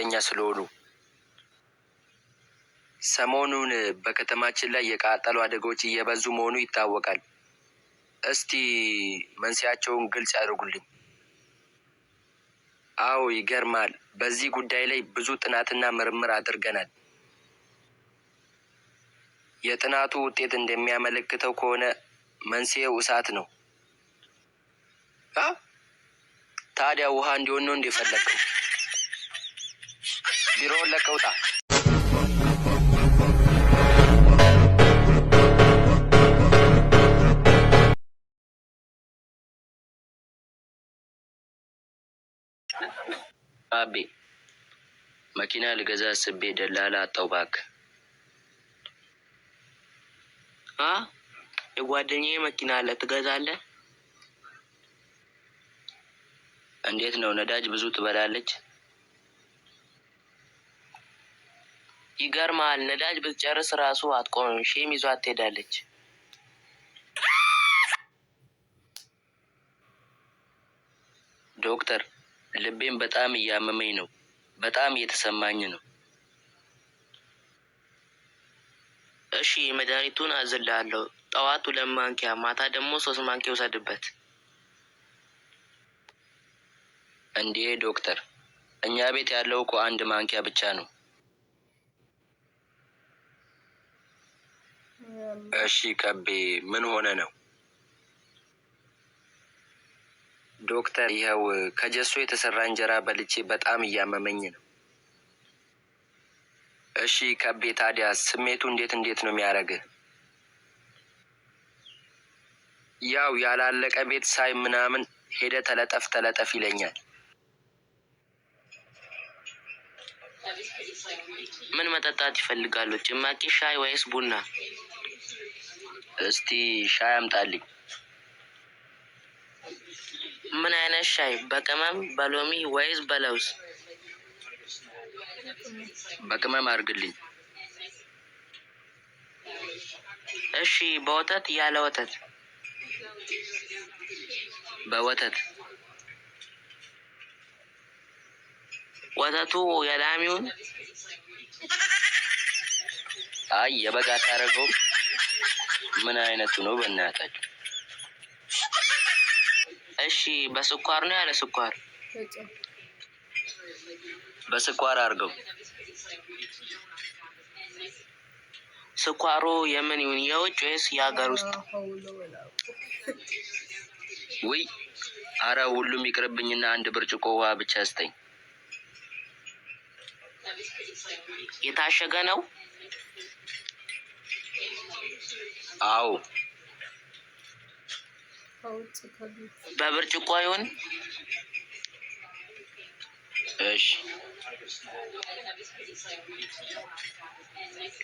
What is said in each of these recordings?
አደገኛ ስለሆኑ ሰሞኑን በከተማችን ላይ የቃጠሎ አደጋዎች እየበዙ መሆኑ ይታወቃል። እስቲ መንስኤያቸውን ግልጽ ያድርጉልኝ። አዎ ይገርማል። በዚህ ጉዳይ ላይ ብዙ ጥናትና ምርምር አድርገናል። የጥናቱ ውጤት እንደሚያመለክተው ከሆነ መንስኤው እሳት ነው። ታዲያ ውሃ እንዲሆን ነው እንደፈለግከው? ቢሮውን ለቀህ ውጣ። አቤ መኪና ልገዛ አስቤ ደላላ አጣሁ እባክህ። የጓደኛዬ መኪና አለ፣ ትገዛለህ? እንዴት ነው? ነዳጅ ብዙ ትበላለች? ይገርማል። ነዳጅ ብትጨርስ ራሱ አትቆምም። ሼም ይዟት ትሄዳለች። ዶክተር፣ ልቤን በጣም እያመመኝ ነው። በጣም እየተሰማኝ ነው። እሺ መድኃኒቱን አዝልሃለሁ። ጠዋት 2 ማንኪያ፣ ማታ ደግሞ 3 ማንኪያ ውሰድበት። እንዴ ዶክተር፣ እኛ ቤት ያለው እኮ 1 ማንኪያ ብቻ ነው። እሺ ከቤ፣ ምን ሆነ ነው? ዶክተር፣ ይኸው ከጀሶ የተሰራ እንጀራ በልቼ በጣም እያመመኝ ነው። እሺ ከቤ፣ ታዲያ ስሜቱ እንዴት ነው የሚያደርግህ? ያው ያላለቀ ቤት ሳይ ምናምን ሄደ ተለጠፍ ይለኛል። ምን መጠጣት ይፈልጋሉ? ጭማቂ፣ ሻይ ወይስ ቡና? እስቲ ሻይ አምጣልኝ። ምን አይነት ሻይ? በቅመም፣ በሎሚ ወይስ በለውዝ? በቅመም አድርግልኝ። እሺ በወተት ያለ ወተት? በወተት። ወተቱ የላሚውን? አይ የበግ አታደርገውም? ምን አይነቱ ነው በእናታችሁ? እሺ በስኳር ነው ያለ ስኳር? በስኳር አድርገው። ስኳሩ የምን ይሁን? የውጭ ወይስ የሀገር ውስጥ? ውይ አረ ሁሉም ይቅርብኝና 1 ብርጭቆ ውሃ ብቻ ስጠኝ። የታሸገ ነው? አዎ። በብርጭቆ ይሁን? እሺ።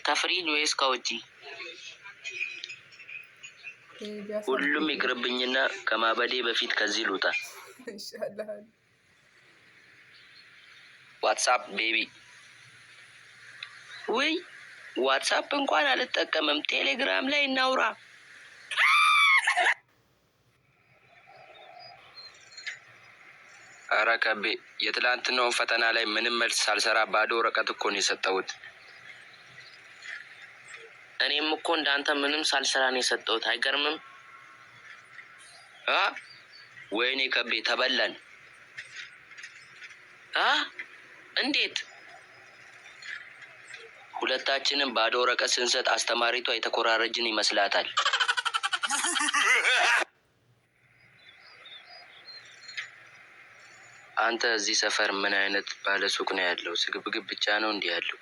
ከፍሪጅ ወይስ ከውጪ? ሁሉም ይቅርብኝና ከማበዴ በፊት ከዚህ ልውጣ። ዋትስአፕ ቤቢ። ውይ ዋትስአፕ እንኳን አልጠቀምም። ቴሌግራም ላይ እናውራ። አረ ከቤ፣ የትላንትናውን ፈተና ላይ ምንም መልስ ሳልሰራ ባዶ ወረቀት እኮ ነው የሰጠሁት። እኔም እኮ እንዳንተ ምንም ሳልሰራ ነው የሰጠሁት። አይገርምም? ወይኔ ከቤ ተበላን። እንዴት? ሁለታችንም ባዶ ወረቀት ስንሰጥ አስተማሪቷ የተኮራረጅን ይመስላታል። አንተ እዚህ ሰፈር ምን አይነት ባለሱቅ ነው ያለው? ስግብግብ ብቻ ነው እንዲህ ያለው?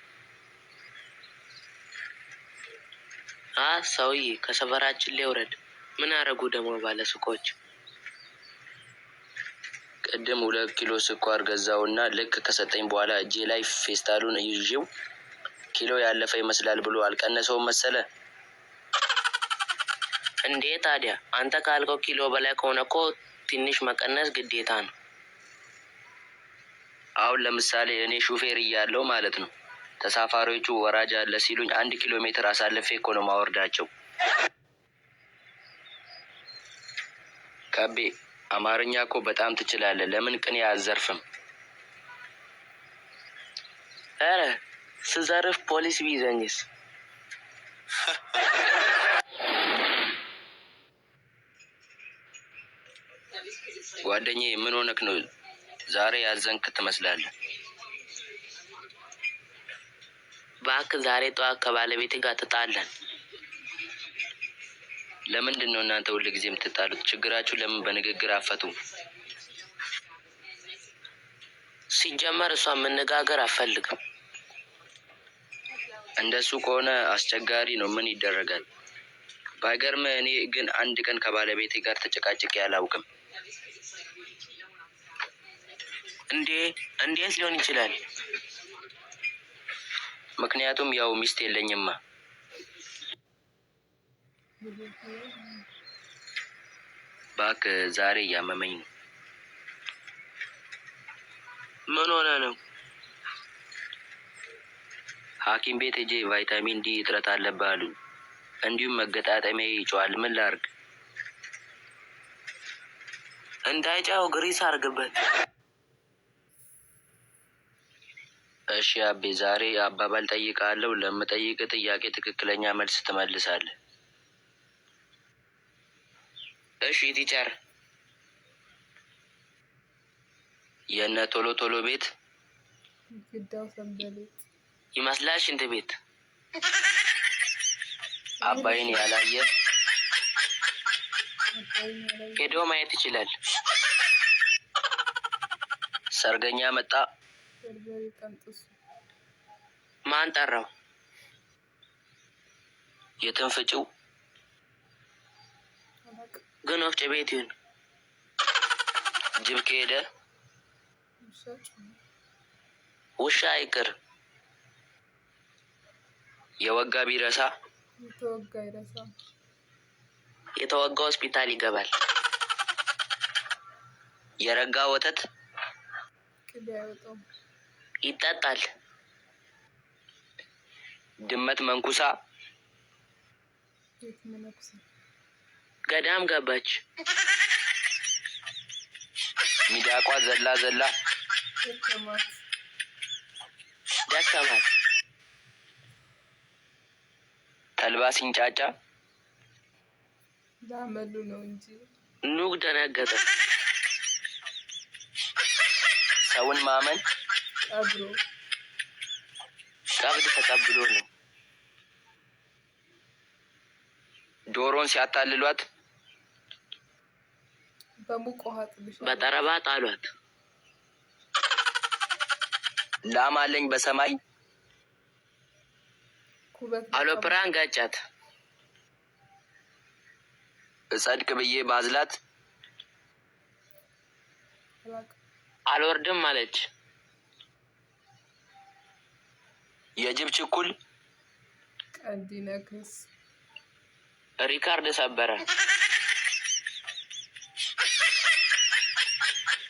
ሰውዬ ከሰፈራችን ላይ ውረድ። ምን አረጉ ደግሞ ባለሱቆች? ቅድም 2 ኪሎ ስኳር ገዛውና ልክ ከሰጠኝ በኋላ እጄ ላይ ፌስታሉን ይዤው ኪሎ ያለፈ ይመስላል ብሎ አልቀነሰውም መሰለ። እንዴ ታዲያ አንተ ካልከው ኪሎ በላይ ከሆነ እኮ ትንሽ መቀነስ ግዴታ ነው። አሁን ለምሳሌ እኔ ሹፌር እያለሁ ማለት ነው፣ ተሳፋሪዎቹ ወራጅ አለ ሲሉኝ 1 ኪሎ ሜትር አሳልፌ እኮ ነው ማወርዳቸው። ከቤ አማርኛ እኮ በጣም ትችላለህ። ለምን ቅኔ አዘርፍም? ኧረ ስዘርፍ ፖሊስ ቢይዘኝስ? ጓደኛዬ ምን ሆነክ ነው? ዛሬ ያዘንክ ትመስላለህ። እባክህ ዛሬ ጠዋት ከባለቤቴ ጋር ተጣላን። ለምንድን ነው እናንተ ሁሉ ጊዜ የምትጣሉት? ችግራችሁ ለምን በንግግር አፈቱም? ሲጀመር እሷ መነጋገር አትፈልግም። እንደሱ ከሆነ አስቸጋሪ ነው። ምን ይደረጋል? ባይገርምህ እኔ ግን አንድ ቀን ከባለቤቴ ጋር ተጨቃጭቄ አላውቅም። እንዴት ሊሆን ይችላል? ምክንያቱም ያው ሚስት የለኝማ። እባክህ ዛሬ እያመመኝ ነው። ምን ሆነ ነው? ሐኪም ቤት ሄጄ ቫይታሚን ዲ እጥረት አለብህ አሉኝ። እንዲሁም መገጣጠሚያዬ ይጮሃል። ምን ላድርግ? እንዳይጫው ግሪስ አድርግበት። እሺ አቤ፣ ዛሬ አባባል ጠይቃለሁ። ለምጠይቅ ጥያቄ ትክክለኛ መልስ ትመልሳለህ። እሺ ቲቸር። የእነ ቶሎ ቶሎ ቤት ይመስላል ሽንት ቤት። አባይን ያላየ ሄዶ ማየት ይችላል። ሰርገኛ መጣ። ማን ጠራው? የትንፍጭው ግን ወፍጮ ቤት ይሁን። ጅብ ከሄደ ውሻ አይቅር። የወጋ ቢረሳ የተወጋ ሆስፒታል ይገባል። የረጋ ወተት ይጠጣል። ድመት መንኩሳ ገዳም ገባች። ሚዳቋ ዘላ ዘላ ደከማት። ተልባ ሲንጫጫ ዳመሉ ነው እንጂ ኑግ ደነገጠ። ሰውን ማመን ቀብድ ተቀብሎ ነው። ዶሮን ሲያታልሏት በጠረባ ጣሏት። ላም አለኝ በሰማይ አውሮፕላን ጋጫት። እጸድቅ ብዬ ባዝላት አልወርድም አለች። የጅብ ችኩል ቀንዲነክስ ሪካርድ ሰበረ።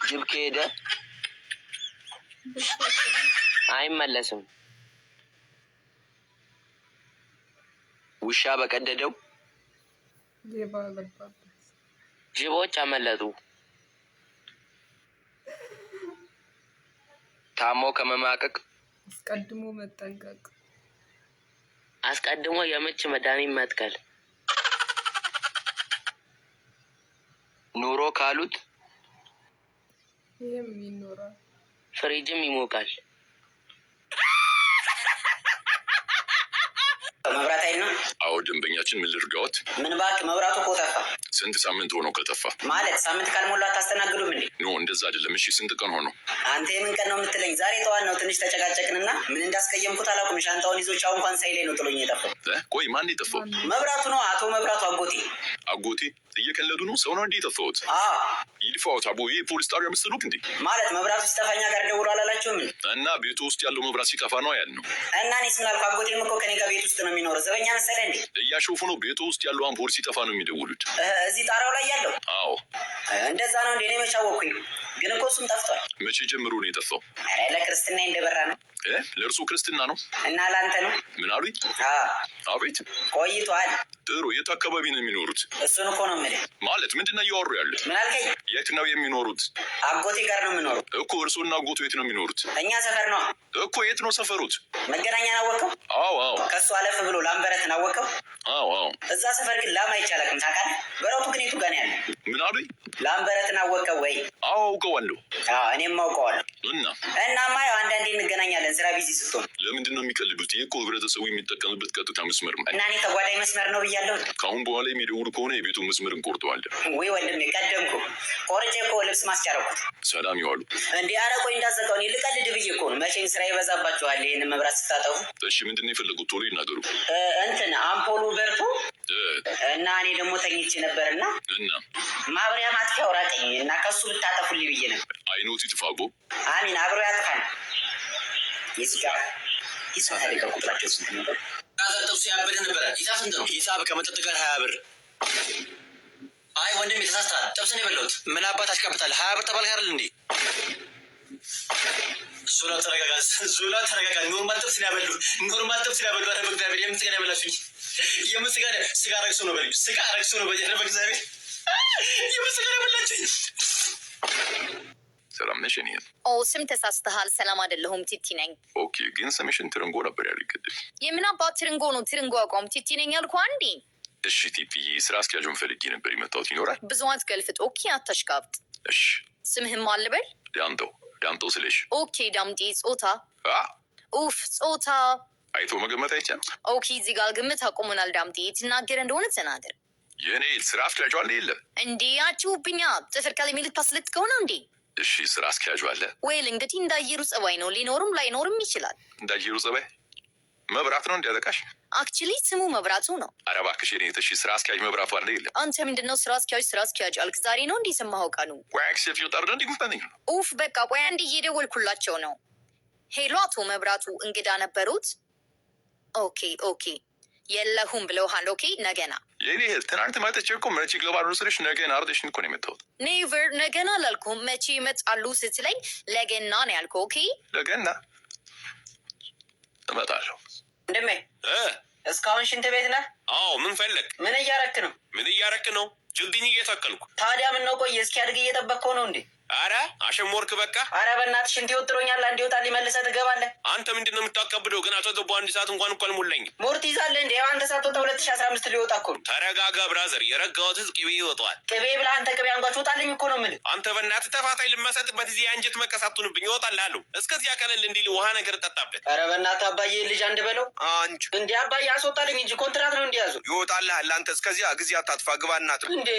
ጅብ ከሄደ አይመለስም። ውሻ በቀደደው ሌባ ገባበት። ጅቦች አመለጡ። ታሞ ከመማቀቅ አስቀድሞ መጠንቀቅ። አስቀድሞ የምች መድኃኒት መትከል። ኑሮ ካሉት ይህም ይኖራል። ፍሪጅም ይሞቃል። መብራት አይና? አዎ ደንበኛችን ምን ልርጋዎት? ምን እባክህ መብራቱ እኮ ጠፋ። ስንት ሳምንት ሆኖ ከጠፋ? ማለት ሳምንት ካልሞላ አታስተናግዱም እንዴ? ኖ እንደዛ አይደለም። እሺ ስንት ቀን ሆኖ? አንተ የምን ቀን ነው የምትለኝ? ዛሬ ጠዋት ነው። ትንሽ ተጨቃጨቅንና ምን እንዳስቀየምኩት አላውቅም። ሻንጣውን ይዞ ቻው እንኳን ሳይለኝ ነው ጥሎኝ የጠፋው። ቆይ ማን የጠፋው? መብራቱ ነው። አቶ መብራቱ አጎቴ። አጎቴ? እየቀለዱ ነው? ሰው ነው እንዴ የጠፋሁት? ይድፋዎት አቦ። ይሄ ፖሊስ ጣቢያ መስሉት እንዴ? ማለት መብራቱ ሲጠፋኛ ጋር ደውሎ አላላቸውም? እና ቤቱ ውስጥ ያለው መብራት ሲጠፋ ነው ያልነው። እና እኔስ ምን አልኩ? አጎቴም እኮ ከኔ ጋር ቤት ውስጥ ነው የሚኖረው። ዘበኛ መሰለህ እንዴ? እያሾፉ ነው። ቤቱ ውስጥ ያለው አምፖል ሲጠፋ ነው የሚደውሉት። እዚህ ጣራው ላይ ያለው? አዎ። እንደዛ ነው እንዴ? እኔ መች አወኩኝ? ግን እኮ እሱም ጠፍቷል። መቼ ጀምሮ ነው የጠፋው? ኧረ ለክርስትና እንደበራ ነው። ለእርሱ ክርስትና ነው እና ላንተ ነው? ምን አሉኝ? አቤት ቆይቷል። ጥሩ። የት አካባቢ ነው የሚኖሩት? እሱን እኮ ነው የምልህ። ማለት ምንድን ነው እያወሩ ያሉት? ምን አልከኝ? የት ነው የሚኖሩት? አጎቴ ጋር ነው የምኖሩት እኮ። እርሱና አጎቱ የት ነው የሚኖሩት? እኛ ሰፈር ነው እኮ። የት ነው ሰፈሩት? መገናኛን አወቀው? አዎ። ከሱ አለፍ ብሎ ላምበረትን አወቀው? አዎ። እዛ ሰፈር ግን ላም አይቻልም ታውቃለህ? በረቱ ግን የቱ ጋር ነው ያለው? ምን አሉኝ? ላምበረትን አወቀው ወይ? አዎ አውቀዋለሁ። እኔም አውቀዋለሁ። እናማ ያው አንዳንዴ እንገናኛለን ስራ ቢዚ ስትሆን። ለምንድን ነው የሚቀልዱት? ይህ እኮ ህብረተሰቡ የሚጠቀምበት ቀጥታ መስመር ነው። እና እኔ ተጓዳኝ መስመር ነው ብያለሁ። ከአሁን በኋላ የሚደውሉ ከሆነ የቤቱን መስመር እንቆርጠዋለን። ወይ ወንድሜ ቀደምኩ። ቆርጬ እኮ ልብስ ማስጫረኩት። ሰላም ይዋሉ። እንዲህ አረቆኝ እንዳዘጋው እኔ ልቀልድ ብዬ እኮ ነው። መቼም ስራ ይበዛባችኋል ይህን መብራት ስታጠፉ። እሺ ምንድን ነው የፈለጉት? ቶሎ ይናገሩ። እንትን አምፖሉ በርቶ እና እኔ ደግሞ ተኝቼ ነበርና ማብሪያ ማጥፊያው ራቀኝ እና ከሱ ብታጠፉልኝ ብዬ ነበር። አይኖት ይጥፋጎ። አሚን አብሮ ያጥፋል። ይስጋ ቁጥራቸው ስንት ነበር? ጥብሱ ያበደ ነበረ። ሂሳብ ስንት ነው? ሂሳብ ከመጠጥ ጋር 20 ብር። አይ ወንድም የተሳስተሃል። ጥብስ ነው የበላሁት። ምን አባት አሽቃብጣለህ? 20 ብር ተባልክ አይደል እንዴ? ዙላ ተረጋጋ። ኖርማል ጥብስ ነው ያበሉ። ኧረ በእግዚአብሔር የምን ስጋ ነው ያበላችሁኝ? የምን ስጋ ነው? ስጋ ረግሶ ነው በልኝ። ስጋ ረግሶ ነው በልኝ። ኧረ በእግዚአብሔር የምን ስጋ ነው ያበላችሁኝ? ሰላም ነሽ? እኔ ስም ተሳስተሃል። ሰላም አይደለሁም፣ ቲቲ ነኝ። ኦኬ፣ ግን ስምሽን ትርንጎ ነበር ያሉ። ይገድል። የምን አባት ትርንጎ ነው? ትርንጎ አቋም ቲቲ ነኝ ያልኩ አንዴ። እሺ ቲፒ፣ ስራ አስኪያጁን ፈልጌ ነበር የመጣሁት። ይኖራል? ብዙ አትገልፍጥ። ኦኬ፣ አታሽቃብጥ። እሺ። ስምህም አልበል? ዳምጠው ስለሽ። ኦኬ፣ ዳምጤ። ጾታ? ጾታ አይቶ መገመት አይቻልም። ኦኬ፣ እዚህ ጋር ግምት አቁሙናል። ዳምጤ ትናገር እንደሆነ ተናገር። የኔ ስራ አስኪያጁ አለ? የለም እንዴ? አጭውብኛ ጥፍር ካለ የሚል ታስለጥከው ነው እንዴ? እሺ፣ ስራ አስኪያጁ አለ? ወይል እንግዲህ እንዳየሩ ጸባይ ነው። ሊኖርም ላይኖርም ይችላል። እንዳየሩ ጸባይ? መብራት ነው እንዲያጠቃሽ? አክቹሊ ስሙ መብራቱ ነው። ኧረ እባክሽ የኔ እህት፣ ስራ አስኪያጅ መብራቱ አለ? የለም። አንተ ምንድነው ስራ አስኪያጅ አልክ? ዛሬ ነው እንዲህ ሰማኸው? ቀኑ ኡፍ በቃ ቆይ አንዴ እየደወልኩላቸው ነው። ሄሎ፣ አቶ መብራቱ እንግዳ ነበሩት? ኦኬ የለሁም ብለውሃል? ኦኬ ነገና የኔ እህት፣ ትናንት መጥቼ እኮ መቼ ይገባሉ ስልሽ ነገና አርደሽን እኮ ነው የመጣሁት። ኔቨር ነገና አላልኩም። መቼ ይመጣሉ ስትለኝ ለገና ነው ያልከው። ኦኬ ለገና እመጣለሁ። ወንድሜ እስካሁን ሽንት ቤት ነህ? አዎ። ምን ፈለግ? ምን እያረክ ነው? ችግኝ እየተከልኩ። ታዲያ ምን ነው? ቆይ እስኪያድግ እየጠበቅከው ነው እንዴ? አረ አሸሞርክ በቃ። አረ በእናትህ ሽንት ይወጥሮኛል። አንድ ይወጣል ሊመልሰህ ትገባለህ። አንተ ምንድን ነው የምታቀብደው? ግን አቶ ገቡ 1 ሰዓት እንኳን እኮ አልሞላኝም። ሞርት ይዛለህ እንዴ? አንተ ሳትወጣ 2015 ሊወጣ እኮ ነው። ተረጋጋ ብራዘር። የረጋሁት ቅቤ ይወጣዋል። ቅቤ ብለህ አንተ ቅቤ አንጓች ወጣልኝ እኮ ነው የምልህ። አንተ በእናትህ ተፋታይ ልመሰጥበት እዚህ አንጀት መቀሳቱንብኝ ይወጣልሃለሁ። እስከዚያ ቀለል እንዲል ውሃ ነገር ጠጣበት። አረ በእናትህ አባዬ ልጅ አንድ በለው አንቺ እንዴ። አባዬ አስወጣልኝ እንጂ ኮንትራት ነው እንዲያዙ። ይወጣልሃል። አንተ እስከዚያ ጊዜ አታጥፋ። ግባና እንዴ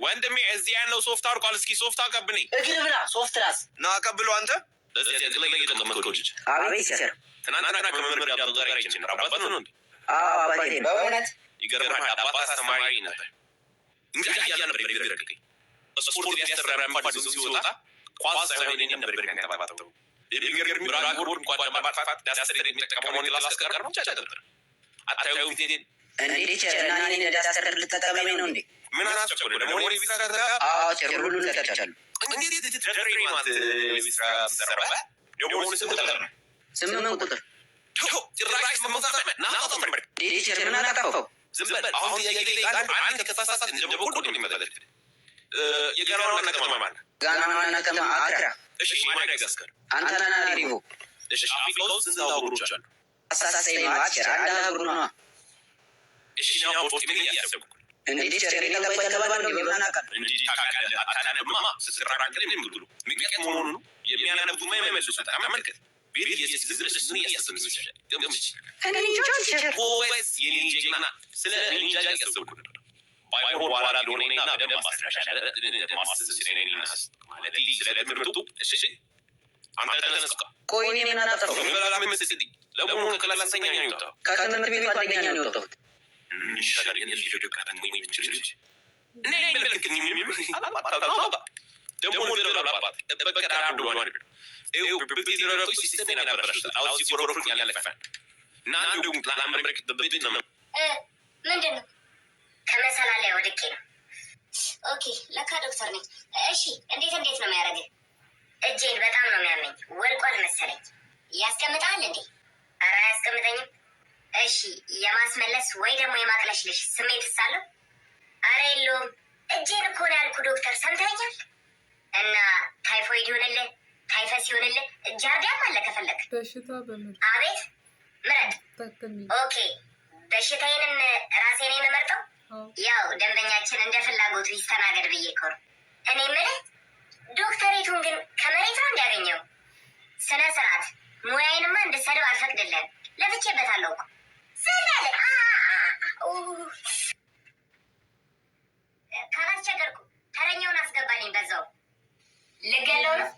ወንድሜ፣ እዚህ ያለው ሶፍት አርቋል። እስኪ ሶፍት አቀብለኝ። እግር ብላ ሶፍት ራስ ና አቀብለው። አንተ አቤት ቸር ትናንትና ከመምህር ዳብቶ ጋር አይችን ራባት ነው እንዴ? አባቴ በእውነት ይገርምሃል። አባት አስተማሪ ነበር። እንግዲህ ያ ነበር ይረገኝ ስፖርት ያስተራራ እንኳን ሲወጣ ኳስ ሳይሆን እኔ ነበር የሚያንከባክበው። የሚገርም ብራጎር እንኳን ለማጥፋት ዳስተር የሚጠቀመው ላስቀር ነው ቻቻ ነበር። አታዩም ቴቴን እንዴ ቸር እና እኔ ዳስተር ልትጠቀመኝ ነው እንዴ? ምን አስቸኮለ? ደግሞ ወሬ ቢሰራ ቸር ሁሉ ተቻቻሉ። እንዴት ትደረሪ ማለት ቢስራ ተሰራ ደግሞ ስንት ቁጥር ነው? 8 ቁጥር ጭራሽ መመሳሰል ናውጣ ተመርክ ቸር ምን አጠፋው? ዝም በል። አሁን የገሌ አንድ ከተሳሳት እንደበኩል ነው የሚመጣለት። የጋራውን ነቀማ ማለት ጋናና ነቀማ አክራ። እሺ ማዳጋስካር አንተና ሪቦ። እሺ አፍሪካ ውስጥ ስንት አህጉሮች አሉ? አሳሳይ ማቸር አንድ አህጉር ነው። እሺ ነው ፖስት ምን ያሰብኩ እንዴ ቸር የተባለው ነው የማናቀር እንዴ ታካለ አታነብማ ስትራራቀል የሚሉሉ ምክንያት መሆኑን የሚያነቡ የማይመልሱት አመልከት ቤት የዝብስ ምን ያሰብኩ ይችላል ገምች እንዴ ቸር ወይስ የኒንጃና ስለ ኒንጃ ያሰብኩ ባይሆን ዋላ ዶኔና በደንብ ማስተሻሻለ ስለኔናስ ማለት ስለ ትምህርቱ እሺ አንተ ተነስካ ቆይ እኔ ምን አጠፋሁ? ምን መስልኝ ለሞኑ ከላላሰኛ ነው የወጣው ከትምህርት ቤቱ አንደኛ ነው የወጣሁት። ይሻላል የልጅ ወይ ምንጭልጅ እኔ መልክኝ ደግሞ ለራባት በቀዳ አንዱ ነው አይደል? በብቲ ዘረረቱ ሲስተም ያነበረሽ አው ሲፎሮሩክ ያለፈ እና አንዱ ለአምሪክ በብቲ ነው ምንድን ነው? ከመሰላል ላይ ወድቄ ነው። ኦኬ ለካ ዶክተር ነኝ። እሺ እንዴት ነው የሚያደርገው? እጄን በጣም ነው የሚያመኝ። ወልቋል መሰለኝ። ያስቀምጣል እንዴ? ኧረ አያስቀምጠኝም። እሺ የማስመለስ ወይ ደግሞ የማቅለሽለሽ ስሜት ሳለው? ኧረ የለውም። እጄን እኮ ነው ያልኩ ዶክተር፣ ሰምተኛል። እና ታይፎይድ ይሆንልህ፣ ታይፈስ ይሆንልህ፣ ጃርዲያም አለ ከፈለግ። በሽታ በምር አቤት ምረጥ። ኦኬ በሽታዬንም ራሴ ነው የምመርጠው። ያው ደንበኛችን እንደ ፍላጎቱ ይስተናገድ ብዬ እኮ ነው። እኔ የምልህ ዶክተሬቱን ግን ከመሬት ነው እንዲያገኘው? ስነ ስርዓት ሙያዬንማ እንድሰድብ አልፈቅድልህም። ለፍቼበታለሁ እኮ ስላለ ካላስቸገርኩ ተረኛውን አስገባልኝ። በዛው ልገለው ነው።